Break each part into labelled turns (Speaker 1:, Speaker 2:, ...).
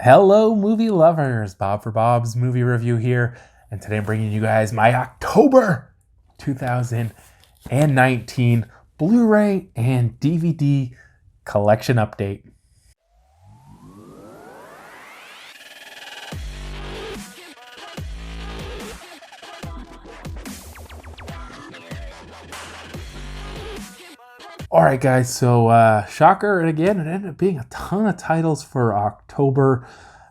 Speaker 1: Hello, movie lovers. Bob for Bob's Movie Review here, and today I'm bringing you guys my October 2019 Blu-ray and DVD collection update. Alright guys, so shocker, and again, it ended up being a ton of titles for October.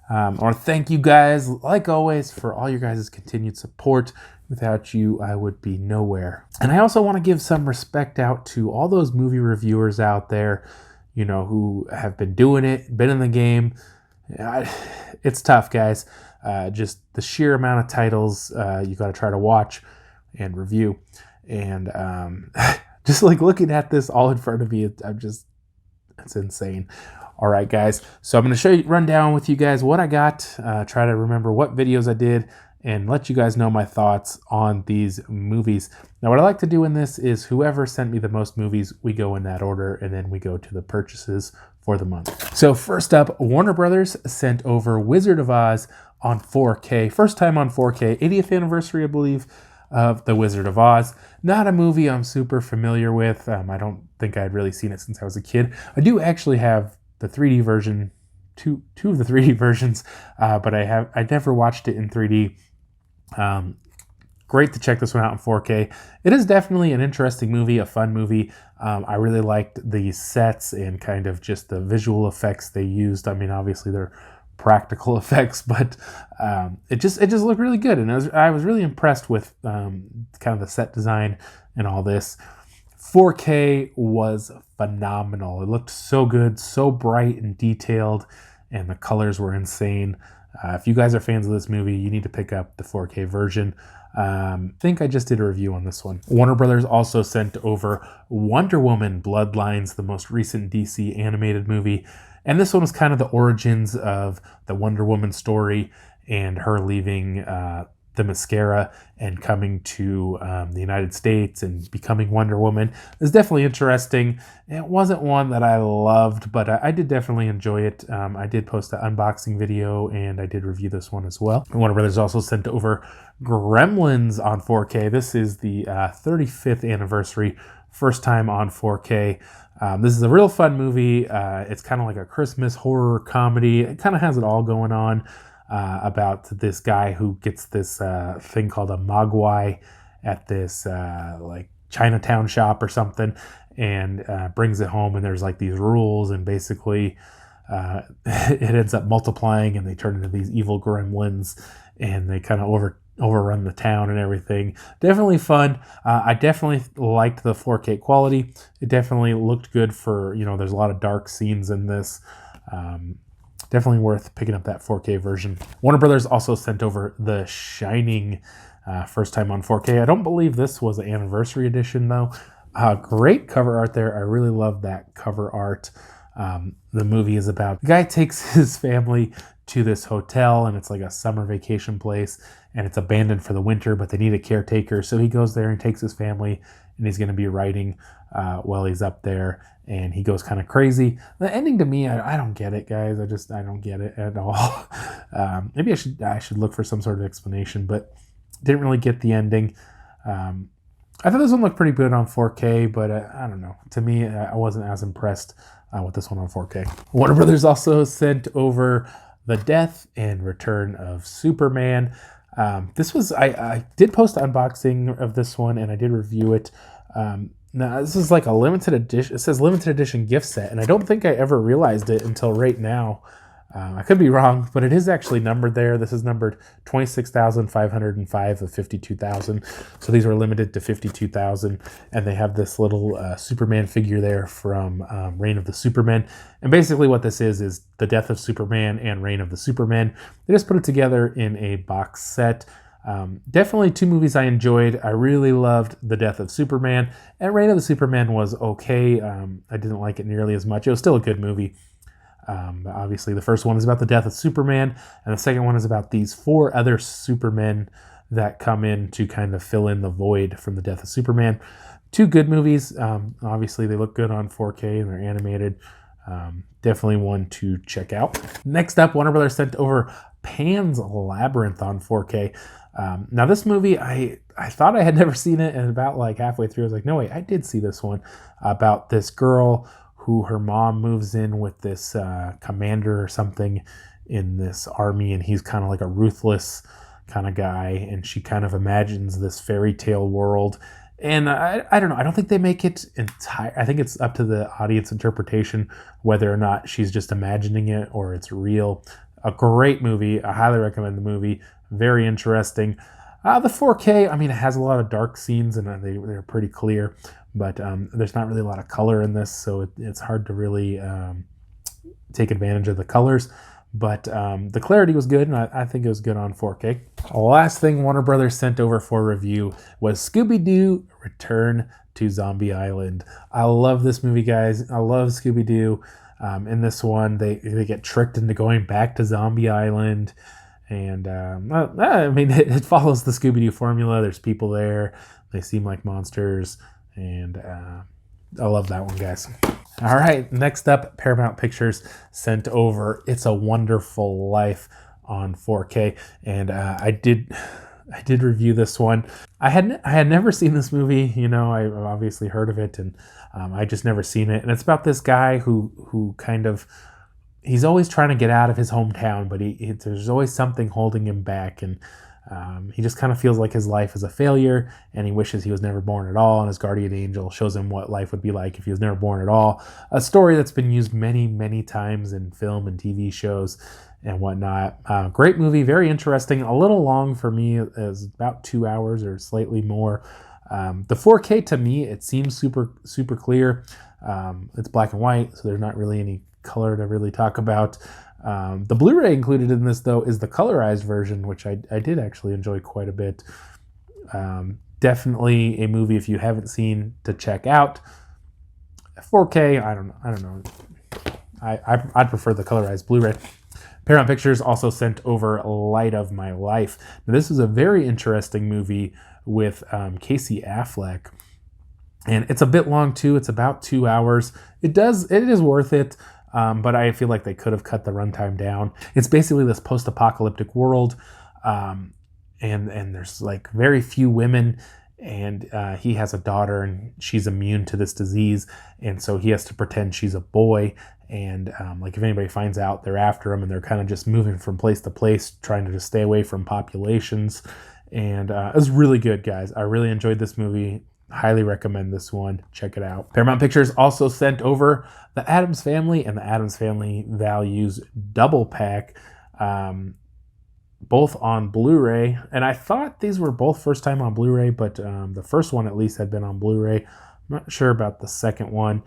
Speaker 1: I want to thank you guys, like always, for all your guys' continued support. Without you, I would be nowhere. And I also want to give some respect out to all those movie reviewers out there, you know, who have been doing it, been in the game. It's tough, guys. Just the sheer amount of titles you got to try to watch and review. And just like looking at this all in front of me, it's insane. All right, guys. So I'm going to run down with you guys what I got, try to remember what videos I did, and let you guys know my thoughts on these movies. Now, what I like to do in this is whoever sent me the most movies, we go in that order, and then we go to the purchases for the month. So first up, Warner Brothers sent over Wizard of Oz on 4K. First time on 4K, 80th anniversary, I believe, of The Wizard of Oz. Not a movie I'm super familiar with. I don't think I'd really seen it since I was a kid. I do actually have the 3D version, two of the 3D versions, but I never watched it in 3D. Great to check this one out in 4K. It is definitely an interesting movie, a fun movie. I really liked the sets and kind of just the visual effects they used. I mean, obviously they're practical effects, but it just looked really good, and I was really impressed with kind of the set design and all this. 4K was phenomenal. It looked so good, so bright and detailed, and the colors were insane. If you guys are fans of this movie, you need to pick up the 4K version. I think I just did a review on this one. Warner Brothers also sent over Wonder Woman Bloodlines, the most recent DC animated movie. And this one was kind of the origins of the Wonder Woman story and her leaving the mascara and coming to the United States and becoming Wonder Woman. It's definitely interesting. It wasn't one that I loved, but I did definitely enjoy it. I did post an unboxing video, and I did review this one as well. Warner Brothers also sent over Gremlins on 4K. This is the 35th anniversary, first time on 4K. This is a real fun movie. It's kind of like a Christmas horror comedy. It kind of has it all going on about this guy who gets this thing called a mogwai at this like Chinatown shop or something, and brings it home, and there's like these rules, and basically it ends up multiplying, and they turn into these evil gremlins, and they kind of overrun the town and everything. Definitely fun. I definitely liked the 4K quality. It definitely looked good for, you know, there's a lot of dark scenes in this. Definitely worth picking up that 4K version. Warner Brothers also sent over The Shining, first time on 4K. I don't believe this was an anniversary edition though. Great cover art there. I really love that cover art. The movie is about, the guy takes his family to this hotel, and it's like a summer vacation place, and it's abandoned for the winter, but they need a caretaker. So he goes there and takes his family, and he's going to be writing while he's up there, and he goes kind of crazy. The ending to me, I don't get it, guys. I don't get it at all. Maybe I should look for some sort of explanation, but didn't really get the ending. I thought this one looked pretty good on 4K, but I don't know. To me, I wasn't as impressed with this one on 4K. Warner Brothers also sent over The Death and Return of Superman. This was, I did post an unboxing of this one, and I did review it. Now, this is like a limited edition. It says limited edition gift set, and I don't think I ever realized it until right now. I could be wrong, but it is actually numbered there. This is numbered 26,505 of 52,000. So these were limited to 52,000, and they have this little Superman figure there from Reign of the Supermen. And basically what this is The Death of Superman and Reign of the Supermen. They just put it together in a box set. Definitely two movies I enjoyed. I really loved The Death of Superman, and Reign of the Superman was okay. I didn't like it nearly as much. It was still a good movie. But obviously the first one is about the death of Superman, and the second one is about these 4 other Supermen that come in to kind of fill in the void from the death of Superman. Two good movies. Obviously they look good on 4K, and they're animated. Definitely one to check out. Next up, Warner Brothers sent over Pan's Labyrinth on 4K. Now this movie, I thought I had never seen it, and about like halfway through I was like, no wait, I did see this one, about this girl who her mom moves in with this commander or something in this army, and he's kind of like a ruthless kind of guy, and she kind of imagines this fairy tale world. And I don't know, I don't think they make it entire. I think it's up to the audience interpretation whether or not she's just imagining it or it's real. A great movie. I highly recommend the movie. Very interesting. The 4K, I mean, it has a lot of dark scenes and they're pretty clear, but there's not really a lot of color in this, so it's hard to really take advantage of the colors. But the clarity was good, and I think it was good on 4K. The last thing Warner Brothers sent over for review was Scooby-Doo Return to Zombie Island. I love this movie, guys. I love Scooby-Doo. In this one, they get tricked into going back to Zombie Island. And I mean, it follows the Scooby-Doo formula. There's people there. They seem like monsters. And I love that one, guys. All right, next up, Paramount Pictures sent over It's a Wonderful Life on 4K, and I did review this one. I had never seen this movie. You know, I've obviously heard of it, and I just never seen it. And it's about this guy who kind of, he's always trying to get out of his hometown, but there's always something holding him back, and he just kind of feels like his life is a failure, and he wishes he was never born at all, and his guardian angel shows him what life would be like if he was never born at all. A story that's been used many, many times in film and TV shows and whatnot. Great movie, very interesting. A little long for me. It's about 2 hours or slightly more. The 4K, to me, it seems super, super clear. It's black and white, so there's not really any color to really talk about. The Blu-ray included in this, though, is the colorized version, which I did actually enjoy quite a bit. Definitely a movie, if you haven't seen, to check out. 4K, I don't know. I'd prefer the colorized Blu-ray. Paramount Pictures also sent over Light of My Life. Now, this is a very interesting movie with Casey Affleck. And it's a bit long, too. It's about 2 hours. It is worth it. But I feel like they could have cut the runtime down. It's basically this post-apocalyptic world, and there's like very few women, and he has a daughter, and she's immune to this disease, and so he has to pretend she's a boy, and like if anybody finds out, they're after him, and they're kind of just moving from place to place, trying to just stay away from populations, and it was really good, guys. I really enjoyed this movie. Highly recommend this one. Check it out. Paramount Pictures also sent over The Addams Family and The Addams Family Values double pack, both on Blu-ray. And I thought these were both first time on Blu-ray, but the first one at least had been on Blu-ray. I'm not sure about the second one.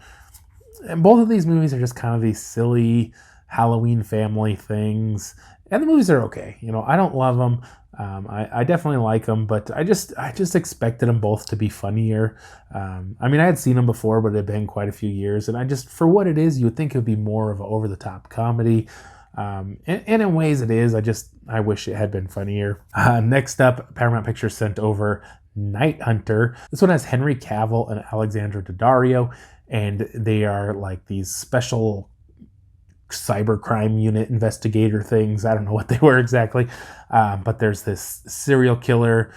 Speaker 1: And both of these movies are just kind of these silly Halloween family things. And the movies are okay. You know, I don't love them. I definitely like them, but I just expected them both to be funnier. I mean, I had seen them before, but it had been quite a few years, and for what it is, you would think it would be more of an over-the-top comedy. And in ways it is. I wish it had been funnier. Next up, Paramount Pictures sent over Night Hunter. This one has Henry Cavill and Alexandra Daddario, and they are like these special cybercrime unit investigator things. I don't know what they were exactly, but there's this serial killer,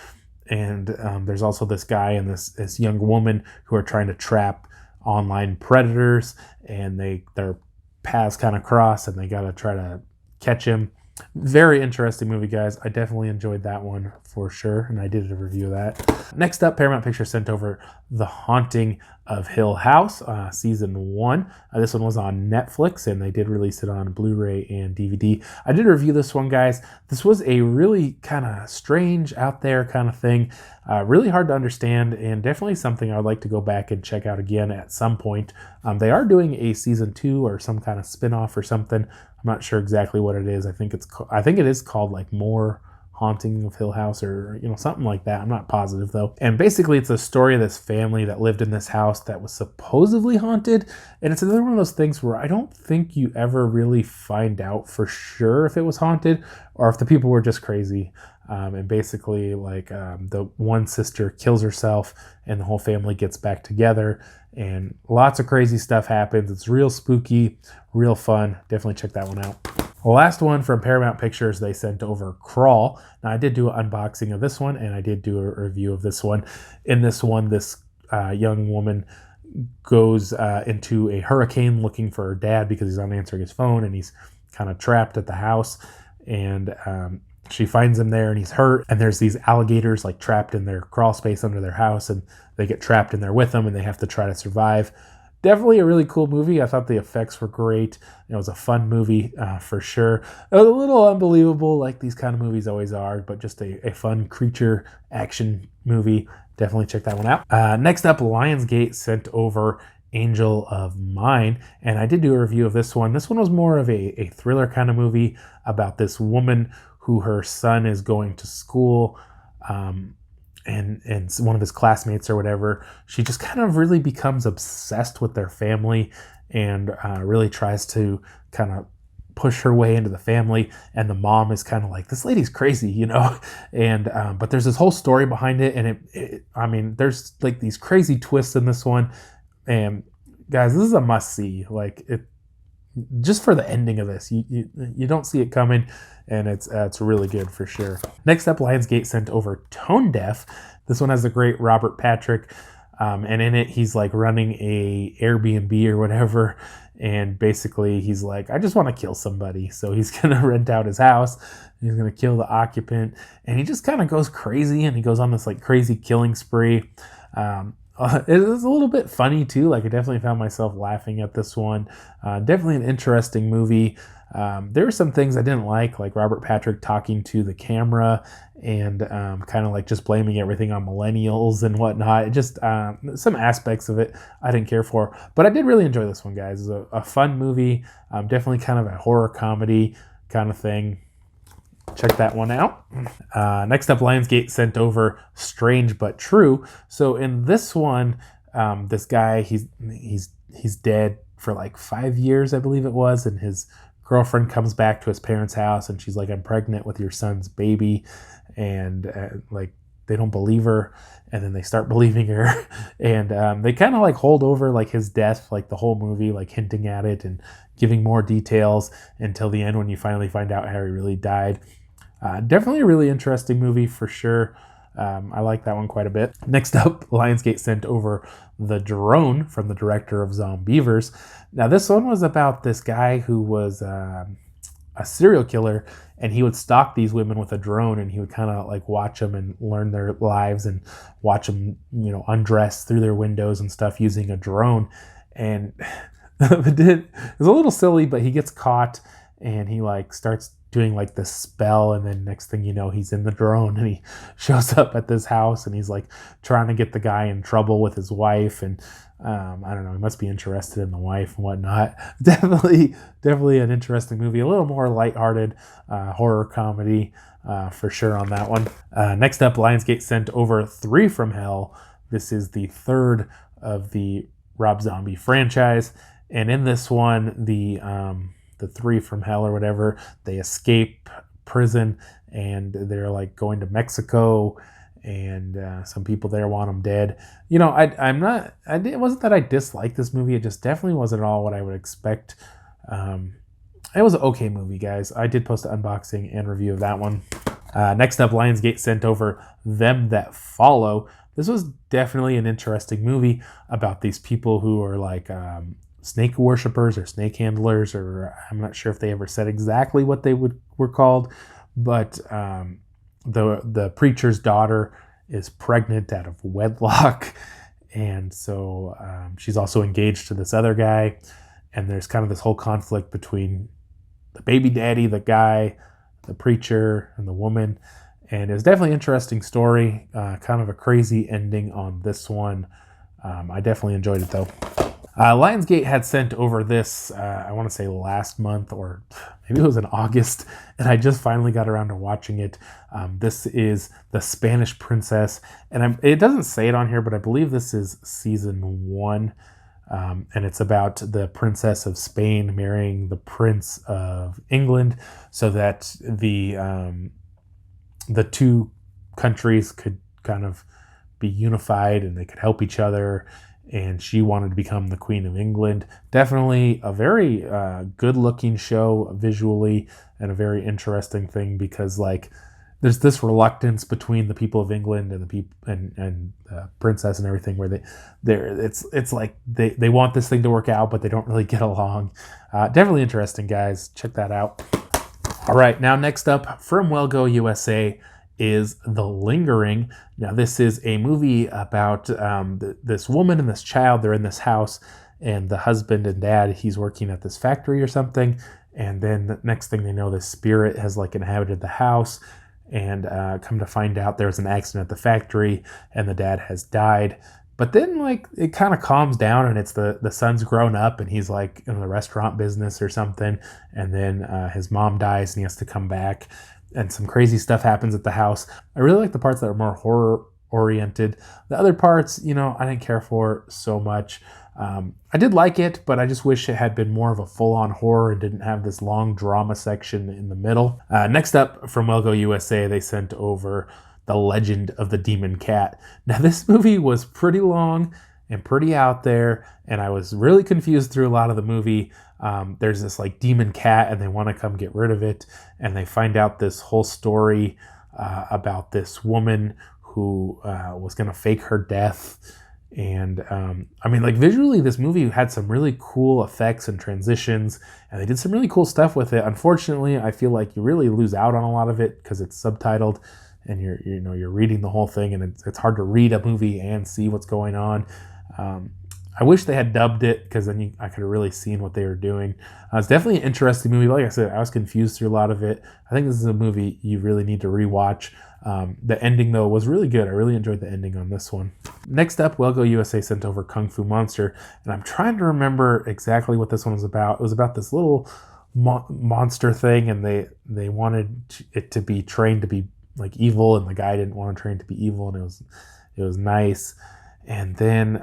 Speaker 1: and there's also this guy and this young woman who are trying to trap online predators, and their paths kind of cross, and they got to try to catch him. Very interesting movie, guys. I definitely enjoyed that one for sure, and I did a review of that. Next up, Paramount Pictures sent over The Haunting of Hill House, Season 1. This one was on Netflix, and they did release it on Blu-ray and DVD. I did review this one, guys. This was a really kind of strange, out there kind of thing. Really hard to understand, and definitely something I'd like to go back and check out again at some point. They are doing a Season 2 or some kind of spin-off or something. I'm not sure exactly what it is. I think it is called like More Haunting of Hill House or, something like that. I'm not positive though. And basically it's a story of this family that lived in this house that was supposedly haunted. And it's another one of those things where I don't think you ever really find out for sure if it was haunted or if the people were just crazy. And basically the one sister kills herself and the whole family gets back together and lots of crazy stuff happens. It's real spooky, real fun. Definitely check that one out. The last one from Paramount Pictures, they sent over Crawl. Now I did do an unboxing of this one and I did do a review of this one. In this one, this young woman goes into a hurricane looking for her dad because he's not answering his phone and he's kind of trapped at the house. And she finds him there and he's hurt. And there's these alligators like trapped in their crawl space under their house and they get trapped in there with them and they have to try to survive. Definitely a really cool movie. I thought the effects were great. It was a fun movie for sure. It was a little unbelievable like these kind of movies always are, but just a fun creature action movie. Definitely check that one out. Next up, Lionsgate sent over Angel of Mine, and I did do a review of this one. This one was more of a thriller kind of movie about this woman who her son is going to school and one of his classmates or whatever, she just kind of really becomes obsessed with their family and really tries to kind of push her way into the family. And the mom is kind of like, this lady's crazy, and but there's this whole story behind it. And there's like these crazy twists in this one. And guys, this is a must see. Like it, just for the ending of this, you don't see it coming, and it's really good for sure. Next up, Lionsgate sent over Tone Deaf. This one has the great Robert Patrick, and in it he's like running a Airbnb or whatever, and basically he's like, I just want to kill somebody, so he's gonna rent out his house. He's gonna kill the occupant, and he just kind of goes crazy, and he goes on this like crazy killing spree. It was a little bit funny too. Like I definitely found myself laughing at this one. Definitely an interesting movie. There were some things I didn't like Robert Patrick talking to the camera and kind of like just blaming everything on millennials and whatnot. It just some aspects of it I didn't care for, but I did really enjoy this one, guys. It was a fun movie. Definitely kind of a horror comedy kind of thing. Check that one out. Next up, Lionsgate sent over Strange But True. So in this one, this guy, he's dead for like 5 years, I believe it was, and his girlfriend comes back to his parents' house and she's like, I'm pregnant with your son's baby, and like they don't believe her, and then they start believing her, and they kind of like hold over like his death, like the whole movie, like hinting at it and giving more details until the end when you finally find out how he really died. Definitely a really interesting movie for sure. I like that one quite a bit. Next up, Lionsgate sent over The Drone from the director of Zombievers. Now this one was about this guy who was a serial killer, and he would stalk these women with a drone, and he would kind of like watch them and learn their lives and watch them, undress through their windows and stuff using a drone. And it was a little silly, but he gets caught and he like starts doing like this spell, and then next thing you know, he's in the drone and he shows up at this house and he's like trying to get the guy in trouble with his wife, and I don't know, he must be interested in the wife and whatnot. Definitely an interesting movie, a little more lighthearted horror comedy for sure on that one. Next up, Lionsgate sent over Three from Hell. This is the third of the Rob Zombie franchise, and in this one, the Three from Hell or whatever, they escape prison and they're like going to Mexico, and some people there want them dead. It wasn't that I disliked this movie, it just definitely wasn't at all what I would expect. It was an okay movie, guys. I did post an unboxing and review of that one. Next up, Lionsgate sent over Them That Follow. This was definitely an interesting movie about these people who are like snake worshippers or snake handlers, or I'm not sure if they ever said exactly what they were called, but the preacher's daughter is pregnant out of wedlock, and so she's also engaged to this other guy, and there's kind of this whole conflict between the baby daddy, the guy, the preacher, and the woman, and it's definitely an interesting story, kind of a crazy ending on this one. I definitely enjoyed it though. Lionsgate had sent over this, I want to say last month, or maybe it was in August, and I just finally got around to watching it. This is The Spanish Princess, and it doesn't say it on here, but I believe this is season 1, and it's about the Princess of Spain marrying the Prince of England, so that the two countries could kind of be unified and they could help each other. And she wanted to become the Queen of England. Definitely a very good-looking show visually, and a very interesting thing, because like there's this reluctance between the people of England and the people and princess and everything, where it's like they want this thing to work out, but they don't really get along. Definitely interesting, guys. Check that out. All right, now next up from Well Go USA is The Lingering. Now, this is a movie about this woman and this child. They're in this house, and the husband and dad, he's working at this factory or something, and then the next thing they know, this spirit has like inhabited the house, and come to find out there was an accident at the factory, and the dad has died. But then like it kind of calms down, and it's the son's grown up, and he's like in the restaurant business or something, and then his mom dies, and he has to come back, and some crazy stuff happens at the house. I really like the parts that are more horror oriented. The other parts, I didn't care for so much. I did like it, but I just wish it had been more of a full-on horror and didn't have this long drama section in the middle. Next up from Well Go USA, they sent over The Legend of the Demon Cat. Now, this movie was pretty long and pretty out there, and I was really confused through a lot of the movie. There's this like demon cat, and they want to come get rid of it, and they find out this whole story about this woman who was going to fake her death. And like visually, this movie had some really cool effects and transitions, and they did some really cool stuff with it. Unfortunately, I feel like you really lose out on a lot of it because it's subtitled, and you're reading the whole thing, and it's hard to read a movie and see what's going on. I wish they had dubbed it, because then I could have really seen what they were doing. It's definitely an interesting movie. Like I said, I was confused through a lot of it. I think this is a movie you really need to rewatch. The ending, though, was really good. I really enjoyed the ending on this one. Next up, Well Go USA sent over Kung Fu Monster, and I'm trying to remember exactly what this one was about. It was about this little monster thing, and they wanted it to be trained to be like evil, and the guy didn't want to train to be evil, and it was nice. And then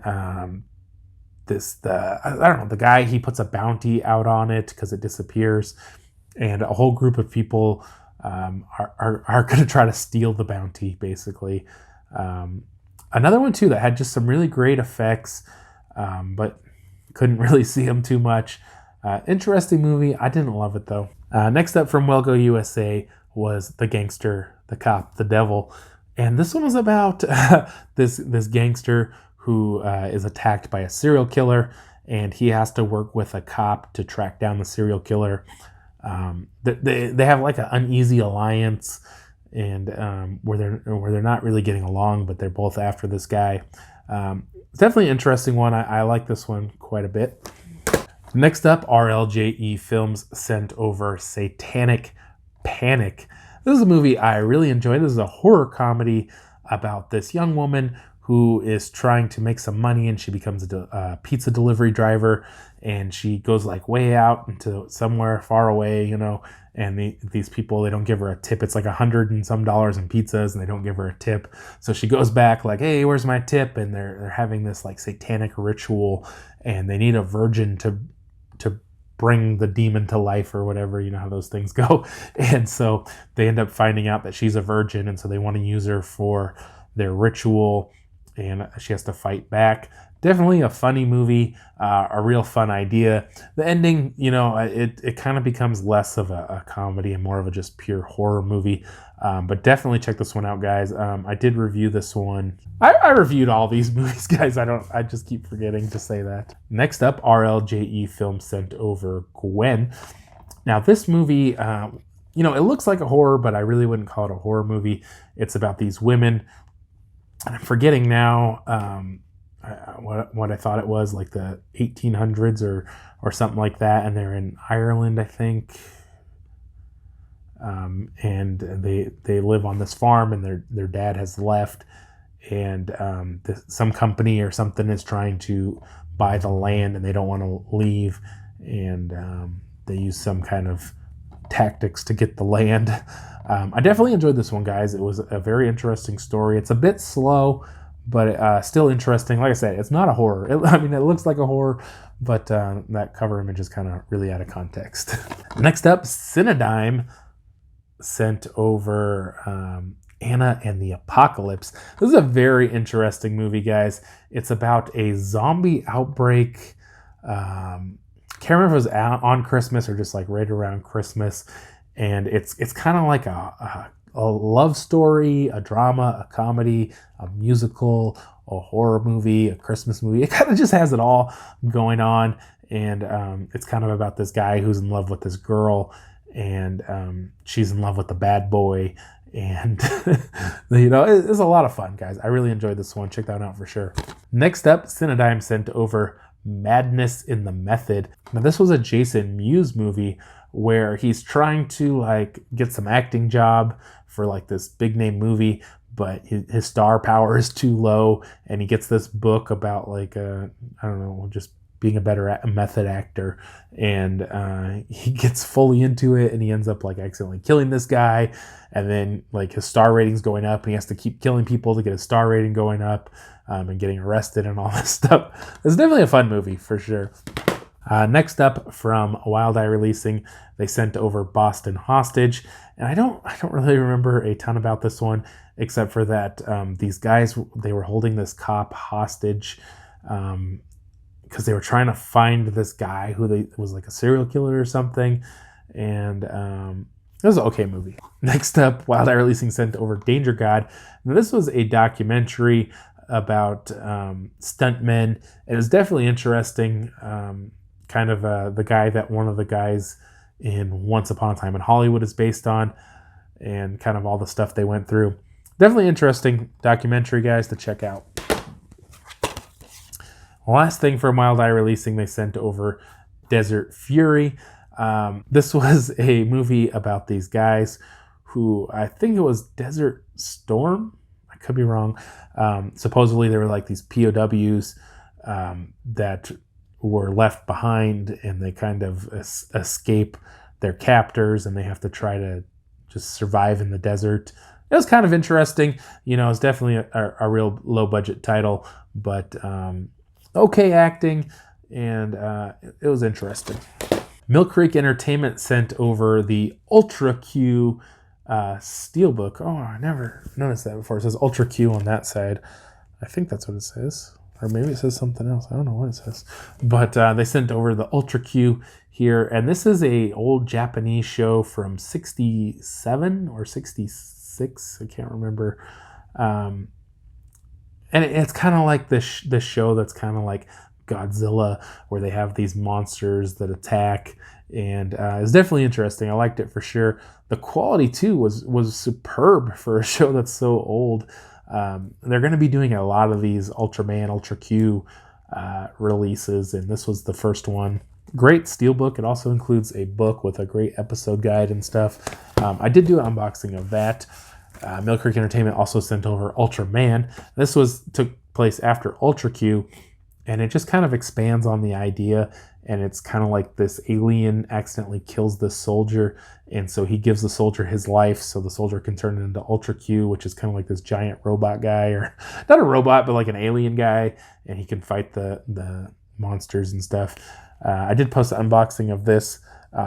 Speaker 1: the guy, he puts a bounty out on it because it disappears, and a whole group of people are going to try to steal the bounty, basically. Another one too that had just some really great effects, but couldn't really see them too much. Interesting movie. I didn't love it though. Next up from Well Go USA was The Gangster, the Cop, the Devil, and this one was about this gangster who is attacked by a serial killer, and he has to work with a cop to track down the serial killer. They have like an uneasy alliance, and where they're not really getting along, but they're both after this guy. It's definitely an interesting one. I like this one quite a bit. Next up, RLJE Films sent over Satanic Panic. This is a movie I really enjoyed. This is a horror comedy about this young woman who is trying to make some money, and she becomes a pizza delivery driver, and she goes like way out into somewhere far away, and these people, they don't give her a tip. It's like $100 and some in pizzas, and they don't give her a tip. So she goes back like, hey, where's my tip? And they're having this like satanic ritual, and they need a virgin to bring the demon to life or whatever, how those things go. And so they end up finding out that she's a virgin, and so they want to use her for their ritual, and she has to fight back. Definitely a funny movie, a real fun idea. The ending, it kind of becomes less of a comedy and more of a just pure horror movie. But definitely check this one out, guys. I did review this one. I reviewed all these movies, guys. I just keep forgetting to say that. Next up, RLJE Film sent over Gwen. Now, this movie, it looks like a horror, but I really wouldn't call it a horror movie. It's about these women, and I'm forgetting now what I thought it was, like the 1800s or something like that, and they're in Ireland, I think. And they live on this farm, and their dad has left, and some company or something is trying to buy the land and they don't want to leave, and they use some kind of tactics to get the land. I definitely enjoyed this one, guys. It was a very interesting story. It's a bit slow, but still interesting. Like I said, it's not a horror. It looks like a horror, but that cover image is kind of really out of context. Next up, Cinedigm sent over Anna and the Apocalypse. This is a very interesting movie, guys. It's about a zombie outbreak. Can't remember if it was on Christmas or just like right around Christmas. And it's kind of like a love story, a drama, a comedy, a musical, a horror movie, a Christmas movie. It kind of just has it all going on. And it's kind of about this guy who's in love with this girl, and she's in love with the bad boy. And it's a lot of fun, guys. I really enjoyed this one. Check that out for sure. Next up, Cinedigm sent over Madness in the Method. Now, this was a Jason Mewes movie where he's trying to like get some acting job for like this big name movie, but his star power is too low, and he gets this book about like just being a better method actor, and he gets fully into it, and he ends up like accidentally killing this guy, and then like his star rating's going up, and he has to keep killing people to get his star rating going up, and getting arrested and all this stuff. It's definitely a fun movie for sure. Next up, from Wild Eye Releasing, they sent over Boston Hostage, and I don't really remember a ton about this one, except for that these guys, they were holding this cop hostage because they were trying to find this guy who was like a serial killer or something, and it was an okay movie. Next up, Wild Eye Releasing sent over Danger God. Now, this was a documentary about stuntmen. It was definitely interesting. Kind of the guy that one of the guys in Once Upon a Time in Hollywood is based on, and kind of all the stuff they went through. Definitely interesting documentary, guys, to check out. Last thing from Wild Eye Releasing, they sent over Desert Fury. This was a movie about these guys who, I think it was Desert Storm. I could be wrong. Supposedly they were like these POWs that were left behind, and they kind of escape their captors, and they have to try to just survive in the desert. It was kind of interesting. It's definitely a real low budget title, but okay acting, and it was interesting. Mill Creek Entertainment sent over the Ultra Q Steelbook. Oh, I never noticed that before. It says Ultra Q on that side. I think that's what it says. Or maybe it says something else. I don't know what it says. But they sent over the Ultra Q here. And this is a old Japanese show from 67 or 66. I can't remember. And it's kind of like this show that's kind of like Godzilla, where they have these monsters that attack. And it's definitely interesting. I liked it for sure. The quality, too, was superb for a show that's so old. They're going to be doing a lot of these Ultraman, Ultra Q releases, and this was the first one. Great steelbook. It also includes a book with a great episode guide and stuff. I did do an unboxing of that. Mill Creek Entertainment also sent over Ultraman. This took place after Ultra Q, and it just kind of expands on the idea, and it's kind of like this alien accidentally kills this soldier, and so he gives the soldier his life so the soldier can turn it into Ultra Q, which is kind of like this giant robot guy, or not a robot, but like an alien guy, and he can fight the monsters and stuff. I did post an unboxing of this.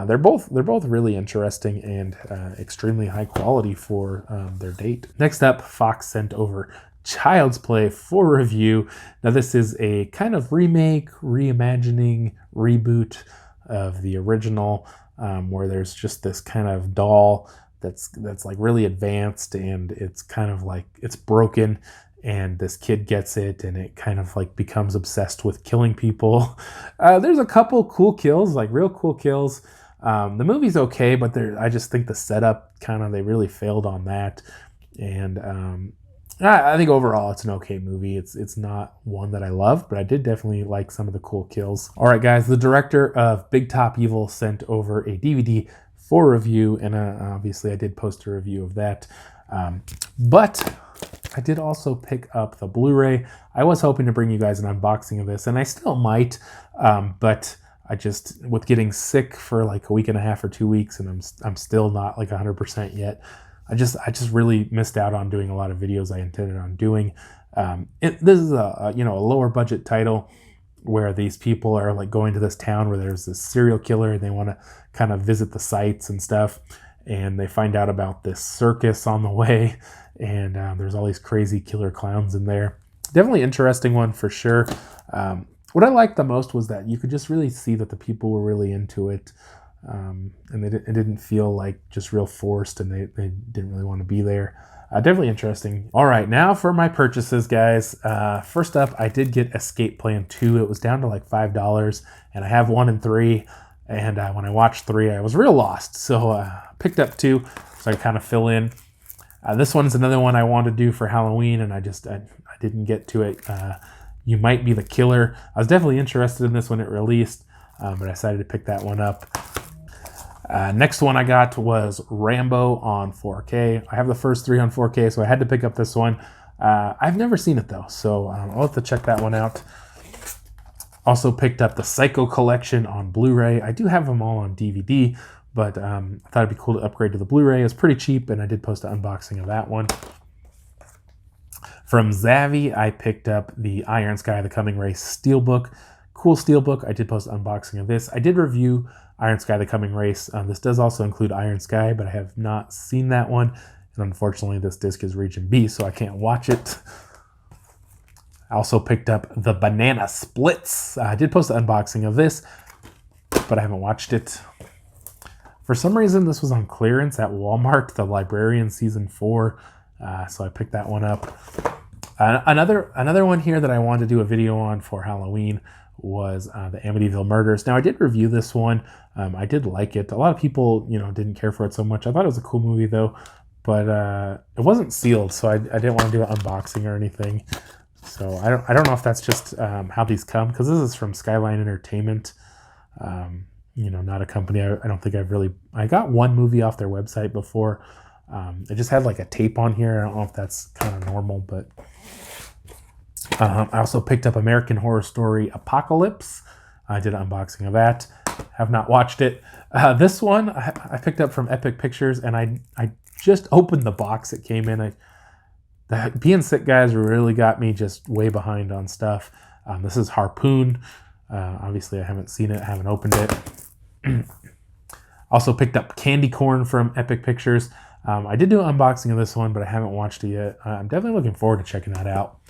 Speaker 1: They're both really interesting and extremely high quality for their date. Next up, Fox sent over Child's Play for review. Now, this is a kind of remake, reimagining, reboot of the original, where there's just this kind of doll that's like really advanced, and it's kind of like it's broken, and this kid gets it, and it kind of like becomes obsessed with killing people. There's a couple cool kills, like real cool kills. The movie's okay, but I just think the setup they really failed on that, and I think overall it's an okay movie. It's not one that I love, but I did definitely like some of the cool kills. All right, guys, the director of Big Top Evil sent over a DVD for review, and obviously I did post a review of that. But I did also pick up the Blu-ray. I was hoping to bring you guys an unboxing of this, and I still might, but I just, with getting sick for like a week and a half or 2 weeks, and I'm still not like 100% yet. I just really missed out on doing a lot of videos I intended on doing. This is a lower budget title where these people are like going to this town where there's this serial killer, and they want to kind of visit the sites and stuff, and they find out about this circus on the way, and there's all these crazy killer clowns in there. Definitely interesting one for sure. What I liked the most was that you could just really see that the people were really into it, and it didn't feel like just real forced, and they didn't really want to be there. Definitely interesting. All right, now for my purchases, guys. First up, I did get Escape Plan 2. It was down to like $5, and I have 1 and 3. And when I watched 3, I was real lost. So picked up 2, so I kind of fill in. This one's another one I wanted to do for Halloween, and I didn't get to it. You Might Be the Killer. I was definitely interested in this when it released, but I decided to pick that one up. Next one I got was Rambo on 4K. I have the first 3 on 4K, so I had to pick up this one. I've never seen it though, so I'll have to check that one out. Also picked up the Psycho collection on Blu-ray. I do have them all on DVD, but I thought it'd be cool to upgrade to the Blu-ray. It's pretty cheap, and I did post an unboxing of that one. From Zavvi, I picked up the Iron Sky: The Coming Race Steelbook. Cool steelbook. I did post an unboxing of this. I did review Iron Sky: The Coming Race. This does also include Iron Sky, but I have not seen that one. And unfortunately, this disc is Region B, so I can't watch it. I also picked up the Banana Splits. I did post an unboxing of this, but I haven't watched it. For some reason, this was on clearance at Walmart, The Librarian Season 4, so I picked that one up. Another one here that I wanted to do a video on for Halloween was the Amityville Murders. Now, I did review this one. I did like it. A lot of people, didn't care for it so much. I thought it was a cool movie, though, but it wasn't sealed, so I didn't want to do an unboxing or anything. So I don't know if that's just how these come, because this is from Skyline Entertainment. Not a company. I don't think I got one movie off their website before. It just had like a tape on here. I don't know if that's kind of normal, but I also picked up American Horror Story Apocalypse. I did an unboxing of that. Have not watched it. This one I picked up from Epic Pictures, and I just opened the box it came in. Being sick, guys, really got me just way behind on stuff. This is Harpoon. Obviously, I haven't seen it, haven't opened it. Also picked up Candy Corn from Epic Pictures. I did do an unboxing of this one, but I haven't watched it yet. I'm definitely looking forward to checking that out.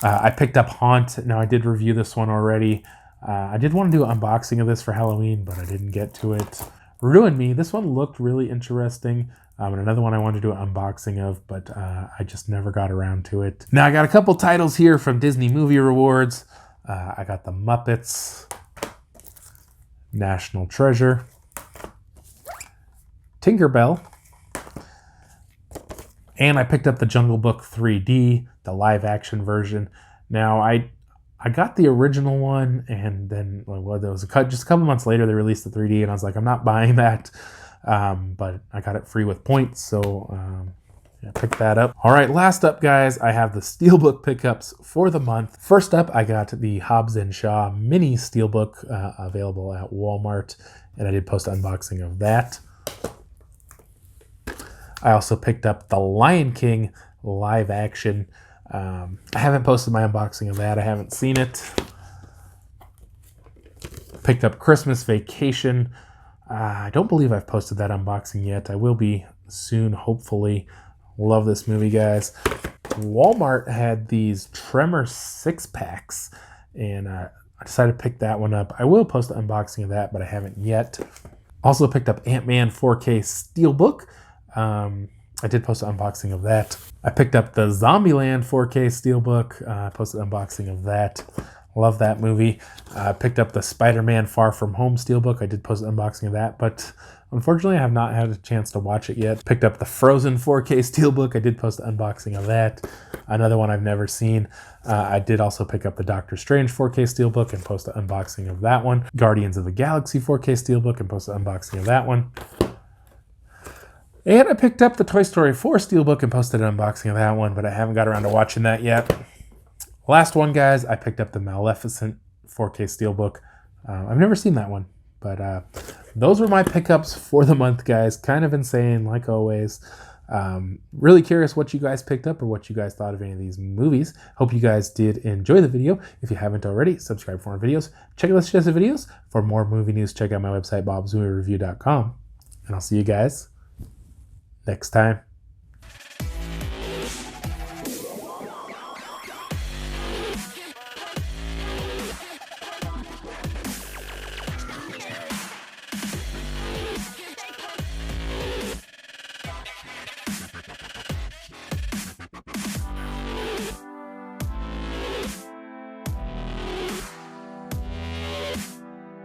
Speaker 1: I picked up Haunt. Now, I did review this one already. I did want to do an unboxing of this for Halloween, but I didn't get to it. Ruined Me. This one looked really interesting. And another one I wanted to do an unboxing of, but I just never got around to it. Now, I got a couple titles here from Disney Movie Rewards. I got The Muppets, National Treasure, Tinkerbell, and I picked up the Jungle Book 3D, the live action version. Now, I got the original one, and then there was just a couple months later they released the 3D, and I was like, I'm not buying that. But I got it free with points, so yeah, pick that up. All right, last up, guys, I have the Steelbook pickups for the month. First up, I got the Hobbs & Shaw mini Steelbook available at Walmart, and I did post an unboxing of that. I also picked up the Lion King live action. I haven't posted my unboxing of that. I haven't seen it. Picked up Christmas Vacation. I don't believe I've posted that unboxing yet. I will be soon, hopefully. Love this movie, guys. Walmart had these Tremor 6-packs, and I decided to pick that one up. I will post the unboxing of that, but I haven't yet. Also picked up Ant-Man 4K Steelbook. I did post an unboxing of that. I picked up the Zombieland 4K Steelbook. I posted an unboxing of that. Love that movie. I picked up the Spider-Man Far From Home Steelbook. I did post an unboxing of that, but unfortunately I have not had a chance to watch it yet. Picked up the Frozen 4K Steelbook. I did post an unboxing of that. Another one I've never seen. I did also pick up the Doctor Strange 4K Steelbook and post an unboxing of that one. Guardians of the Galaxy 4K Steelbook and post an unboxing of that one. And I picked up the Toy Story 4 Steelbook and posted an unboxing of that one, but I haven't got around to watching that yet. Last one, guys, I picked up the Maleficent 4K Steelbook. I've never seen that one, but those were my pickups for the month, guys. Kind of insane, like always. Really curious what you guys picked up or what you guys thought of any of these movies. Hope you guys did enjoy the video. If you haven't already, subscribe for more videos. Check out the suggested videos. For more movie news, check out my website, BobsMovieReview.com. And I'll see you guys next time.